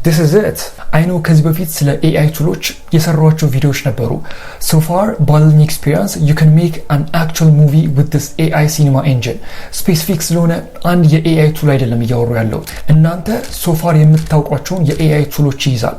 this is it. I know ከዚህ በፊት ስለ AI ቱሎች የሰራኋቸው ቪዲዮዎች ነበሩ. So far ባለኝ experience you can make an actual movie with this AI cinema engine. Specific ስለሆነ አንድ የAI ቱል አይደለም እያወሩ ያለው. እናንተ so far የምታውቋቸውን የAI ቱሎች ይይዛል.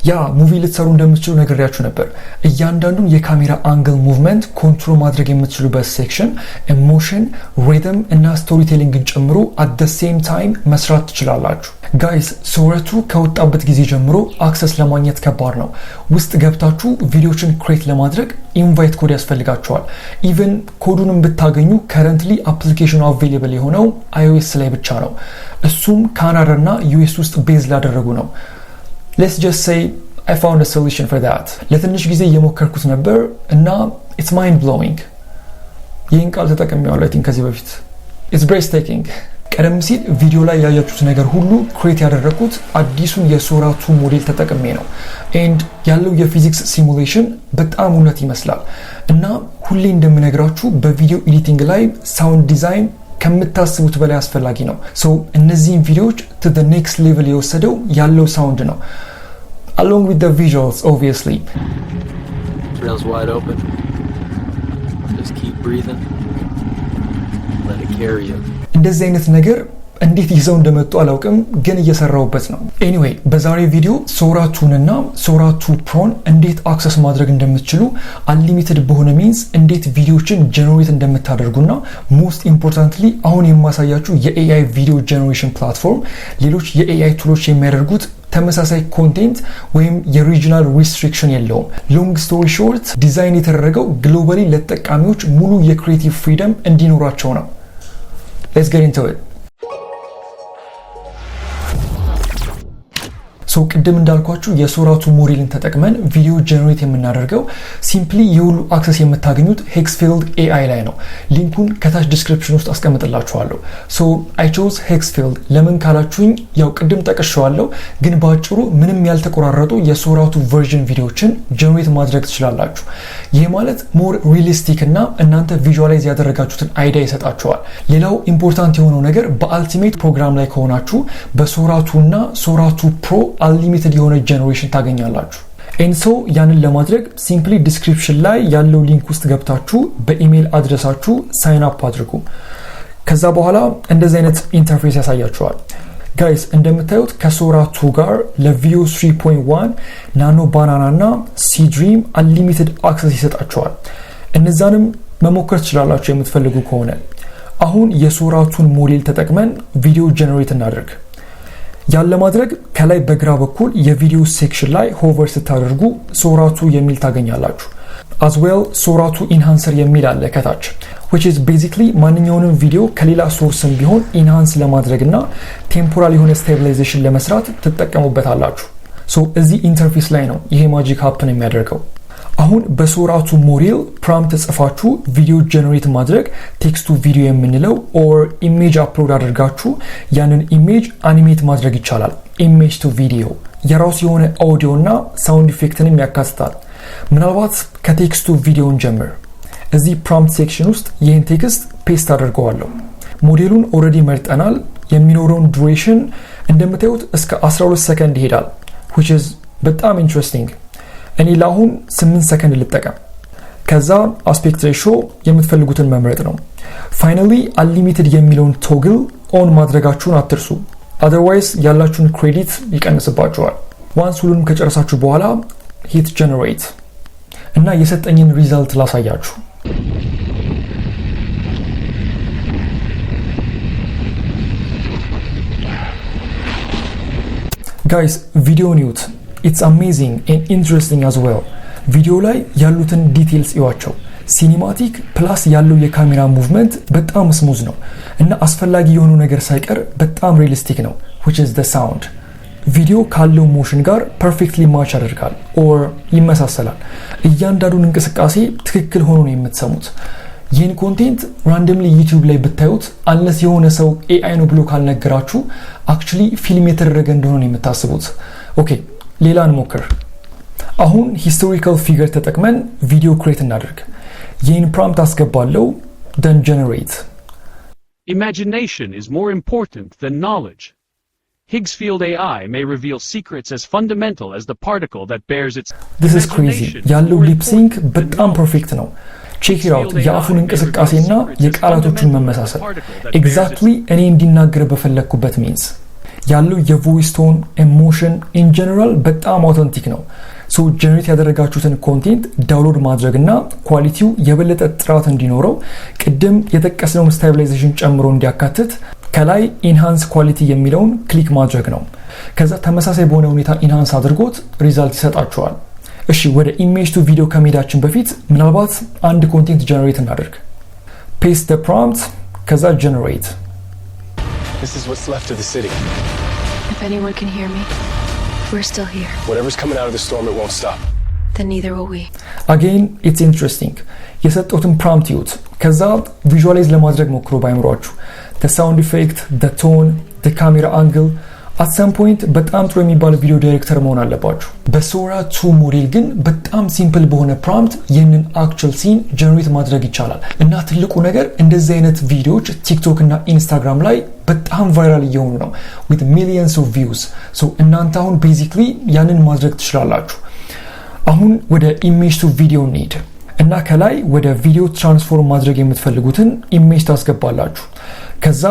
ያ ሙቪ ልትሰሩ እንደምትችሉ ነግሬያችሁ ነበር. እያንዳንዱን የካሜራ አንግል ሙቭመንት ኮንትሮል ማድረግ የምትችሉበት ሴክሽን ኢሞሽን ሪትም እና ስቶሪ ቴሊንግን ጨምሮ at the same time መስራት ትችላላችሁ. ጋይስ ሶረቱ ከወጣበት ጊዜ ጀምሮ አክሰስ ለማግኘት ከባድ ነው. ውስጥ ገብታችሁ ቪዲዮችን ክሬት ለማድረግ ኢንቫይት ኮድ ያስፈልጋችኋል. ኢቭን ኮዱንም ብታገኙ currently application available የሆነው iOS ላይ ብቻ ነው. እሱም ካናዳ እና US ውስጥ ቤዝ ላደረጉ ነው. Let's just say I found a solution for that. ለትንሽ ጊዜ እየሞከርኩት ነበር እና it's mind blowing. ይህን ቃል ተጠቅሜዋለሁ I think ከዚህ በፊት. It's breathtaking. ቀደም ሲል ቪዲዮ ላይ ያያችሁት ነገር ሁሉ ክሬት ያደረኩት አዲሱን የሶራ 2 ሞዴል ተጠቅሜ ነው. and ያለው የፊዚክስ ሲሙሌሽን በጣም እውነት ይመስላል. እና ሁሌ እንደምነግራችሁ በቪዲዮ ኤዲቲንግ ላይ ሳውንድ ዲዛይን ከምታስቡት በላይ አስፈላጊ ነው. so እነዚህን ቪዲዮዎች to the next level የወሰደው ያለው ሳውንድ ነው. along with the visuals obviously. Trails wide open. Just keep breathing. Let it carry you. እንደዚህ አይነት ነገር እንዴት ይዘው እንደመጡ አላውቅም ግን እየሰራውበት ነው. anyway በዛሬ ቪዲዮ ሶራ 2 እና ሶራ 2 ፕሮን እንዴት አክሰስ ማድረግ እንደምትችሉ unlimited በሆነ means እንዴት ቪዲዮችን ጀነሬት እንደምታደርጉና most importantly አሁን የማሳያችሁ የAI ቪዲዮ ጀነሬሽን ፕላትፎርም ሌሎች የAI ቱሎች የሚያደርጉት ተመሳሳይ ኮንቴንት ወይም የሪጂናል ሪስትሪክሽን የለውም. ሎንግ ስቶሪ ሾርት ዲዛይን የተደረገው ግሎባሊ ለተጠቃሚዎች ሙሉ የክሪኤቲቭ ፍሪደም እንዲኖራቸው ነው. let's get into it. so ቅድም እንዳልኳችሁ የሶራ 2 ሞዴልን ተጠቅመን ቪዲዮ ጀነሬት የምናደርገው ሲምፕሊ የሁሉ አክሰስ የምታገኙት Higgsfield AI ላይ ነው. ሊንኩን ከታች ዲስክሪፕሽን ውስጥ አስቀምጥላችኋለሁ. so I chose Higgsfield ለምን ካላችሁኝ ያው ቅድም ጠቅሼዋለሁ ግን ባጭሩ ምንም ያልተቆራረጡ የሶራ 2 ቨርዥን ቪዲዮችን ጀነሬት ማድረግ ትችላላችሁ. ይሄ ማለት ሞር ሪሊስቲክ እና እናንተ ቪዥዋላይዝ ያደረጋችሁትን አይዲያ ይሰጣችኋል. ሌላው ኢምፖርታንት የሆነው ነገር በአልቲሜት ፕሮግራም ላይ ከሆናችሁ በሶራ 2 እና ሶራ 2 ፕሮ unlimited የሆነ ጀነሬሽን ታገኛላችሁ. and so ያንን ለማድረግ simply description ላይ ያለው ሊንክ ውስጥ ገብታችሁ በኢሜል አድረሳችሁ ሳይን አፕ አድርጉ. ከዛ በኋላ እንደዚህ አይነት ኢንተርፌስ ያሳያችኋል. ጋይስ እንደምታዩት ከሶራ 2 ጋር ለቪዲዮ 3.1 ናኖ ባናና እና ሲድሪም unlimited access ይሰጣችኋል. እነዛንም መሞከር ትችላላችሁ የምትፈልጉ ከሆነ. አሁን የሶራ 2 ሞዴል ተጠቅመን ቪዲዮ ጀነሬት እናደርግ. ያለ ማድረግ ከላይ በግራ በኩል የቪዲዮ ሴክሽን ላይ ሆቨር ስታደርጉ ሶራ 2 የሚል ታገኛላችሁ. as well ሶራ 2 ኢንሃንሰር የሚል አለ ከታች which is basically ማንኛውንም ቪዲዮ ከሌላ ሶርስም ቢሆን ኢንሃንስ ለማድረግና ቴምፖራል የሆነ ስቴቢላይዜሽን ለመስራት ትጠቀሙበታላችሁ. so እዚህ ኢንተርፌስ ላይ ነው ይሄ ማጂክ ሃፕን የሚያደርገው. አሁን በሶራ 2 ሞዴል ፕሮምፕት ጽፋችሁ ቪዲዮ ጀነሬት ማድረግ ቴክስት ቱ ቪዲዮ የምንለው or ኢሜጅ አፕሎድ አድርጋችሁ ያንን ኢሜጅ አኒሜት ማድረግ ይቻላል. ኢሜጅ ቱ ቪዲዮ የራሱ የሆነ ኦዲዮ እና ሳውንድ ኢፌክትንም ያካትታል. ምናልባት ከቴክስት ቱ ቪዲዮን ጀምር. እዚህ ፕሮምፕት ሴክሽን ውስጥ ይህን ቴክስት ፔስት አድርገዋለሁ. ሞዴሉን ኦሬዲ መርጠናል. የሚኖረውን ዱሬሽን እንደምታዩት እስከ 12 ሰከንድ ይሄዳል which is በጣም ኢንትረስቲንግ. እኔ ለአሁን 8 ሰከንድ ልጠቀም. ከዛ አስፔክት ሬሾ የምትፈልጉትን መምረጥ ነው. ፋይናሊ unlimited የሚለውን ቶግል ኦን ማድረጋችሁን አትርሱ. otherwise ያላችሁን ክሬዲት ይቀንስባችኋል. once ሁሉንም ከጨረሳችሁ በኋላ hit generate እና የሰጠኝን ሪዛልት ላሳያችሁ. guys ቪዲዮ ኒውት it's amazing and interesting as well. ቪዲዮ ላይ ያሉትን ዲቴልስ ይዋቸው. ሲኒማቲክ ፕላስ ያለው የካሜራ ሙቭመንት በጣም ስሙዝ ነው እና አስፈላጊ የሆኑ ነገር ሳይቀር በጣም ሪሊስቲክ ነው which is the sound. ቪዲዮ ካለው ሞሽን ጋር perfectly match ያደርጋል or ይመሳሰላል. እያንዳንዱን እንቅስቃሴ ትክክል ሆኖ ነው የምትሰሙት. ይህን ኮንቴንት randomly YouTube ላይ ብታዩት unless የሆነ ሰው AI ነው ብሎ ካልነገራችሁ actually ፊልም የተደረገ እንደሆነ ነው የምታስቡት. okay ሌላ እንሞክር. አሁን ሂስቶሪካል ፊገር ተጠቅመን ቪዲዮ ክሬት እናደርግ. ይህን ፕሮምፕት አስገባለሁ then generate. Imagination is more important than knowledge. Higgsfield AI may reveal secrets as fundamental as the particle that bears its This is crazy. ያለው ሊፕ ሲንክ በጣም ፐርፌክት ነው። ቼክ ኢት አውት። የአፉን እንቅስቃሴና የቃላቶቹን መመሳሰል ኤግዛክትሊ እኔ እንዲናገር በፈለኩበት ሚንስ ያለው የቮይስ ቶን ኢሞሽን ኢን ጀነራል በጣም አውተንቲክ ነው። ሶ ጀነሬት ያደረጋችሁትን ኮንቴንት ዳውንሎድ ማድረግና ኳሊቲው የበለጠ ጥራት እንዲኖረው ቅድም የጠቀስነውን ስታቢላይዜሽን ጨምሮ እንዲያካትት ከላይ ኢንሃንስ ኳሊቲ የሚለውን ክሊክ ማድረግ ነው። ከዛ ተመሳሳይ በሆነ ሁኔታ ኢንሃንስ አድርጎት ሪዛልት ይሰጣችኋል። እሺ ወደ ኢሜጅ ቱ ቪዲዮ ከመሄዳችን በፊት ምናልባት አንድ ኮንቴንት ጀነሬት እናደርግ። ፔስት the prompt ከዛ ጀነሬት። This is what's left of the city. If anyone can hear me, we're still here. Whatever's coming out of the storm, it won't stop. Then neither will we. Again, it's interesting. የሰጠሁትን ፕሮምፕት ይዩት። ከዛ ቪዥዋላይዝ ለማድረግ ሞክሮ ባይምሯችሁ the sound effect, the tone, the camera angle at some point በጣም ጥሩ የሚባል ቪዲዮ ዳይሬክተር መሆን አለባችሁ። በሶራ 2 ሞዴል ግን በጣም ሲምፕል በሆነ ፕሮምፕት ይህንን አክቹዋል ሲን ጀነሬት ማድረግ ይቻላል እና ትልቁ ነገር እንደዚህ አይነት ቪዲዮዎች ቲክቶክ እና ኢንስታግራም ላይ በጣም ቫይራል እየሆኑ ነው with millions of views. so እናንተ አሁን basically ያንን ማድረግ ትችላላችሁ። አሁን ወደ ኢሜጅ ቱ ቪዲዮ እንሂድ እና ከላይ ወደ ቪዲዮ ትራንስፎርም ማድረግ የምትፈልጉትን ኢሜጅ ታስገባላችሁ። ከዛ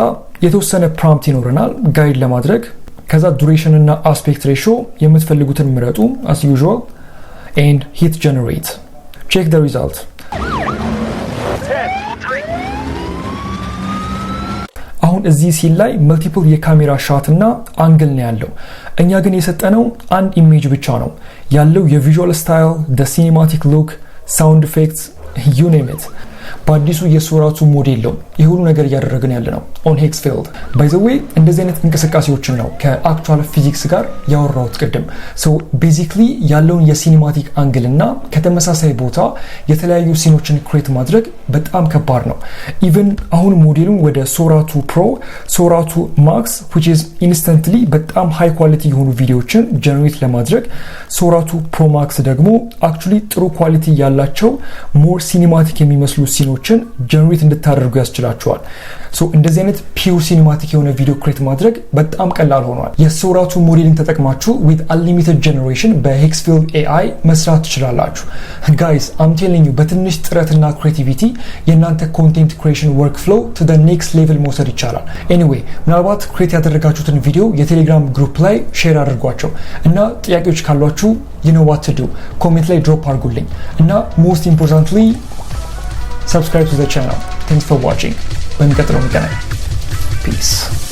የተወሰነ ፕሮምፕት ይኖረናል ጋይድ ለማድረግ። ከዛ ዱሬሽን እና አስፔክት ሬሾ የምትፈልጉትን ምረጡ as usual and hit generate. check the result. አሁን እዚህ ሲል ላይ መልቲፕል የካሜራ ሻት እና አንግል ነው ያለው። እኛ ግን የሰጠነው አንድ ኢሜጅ ብቻ ነው ያለው። የቪዥዋል ስታይል፣ the cinematic look, sound effects, you name it በአዲሱ የሶራ 2 ሞዴል ነው ይሄ ሁሉ ነገር እያደረግን ያለ ነው on Higgsfield. by the way እንደዚህ አይነት እንቅስቃሴዎችን ነው ከአክቹዋል ፊዚክስ ጋር ያወራሁት ቅድም። so basically ያለውን የሲኒማቲክ አንግል እና ከተመሳሳይ ቦታ የተለያዩ ሲኖችን ክሬት ማድረግ በጣም ከባድ ነው። ኢቭን አሁን ሞዴሉን ወደ ሶራ 2 ፕሮ፣ ሶራ 2 ማክስ which is instantly በጣም ሃይ ኳሊቲ የሆኑ ቪዲዮዎችን ጀነሬት ለማድረግ ሶራ 2 ፕሮ ማክስ ደግሞ actually ጥሩ ኳሊቲ ያላቸው ሞር ሲኒማቲክ የሚመስሉ ሲኖችን ጀነሬት እንድታደርጉ ያስችላችኋል። ሶ እንደዚህ አይነት ፒውር ሲኒማቲክ የሆነ ቪዲዮ ክሬት ማድረግ በጣም ቀላል ሆኗል። የሶራ 2 ሞዴልን ተጠቅማችሁ with unlimited generation በሂግስፊልድ AI መስራት ትችላላችሁ። guys I'm telling you በትንሽ ጥረትና ክሬቲቪቲ የእናንተ ኮንቴንት ክሬሽን ወርክ ፍሎው to the next level መውሰድ ይቻላል። anyway ምናልባት ክሬት ያደረጋችሁትን ቪዲዮ የቴሌግራም ግሩፕ ላይ ሼር አድርጓቸው እና ጥያቄዎች ካሏችሁ you know what to do ኮሜንት ላይ ድሮፕ አድርጉልኝ እና most importantly subscribe to the channel. Thanks for watching. በሚቀጥለው እንገናኝ. Peace.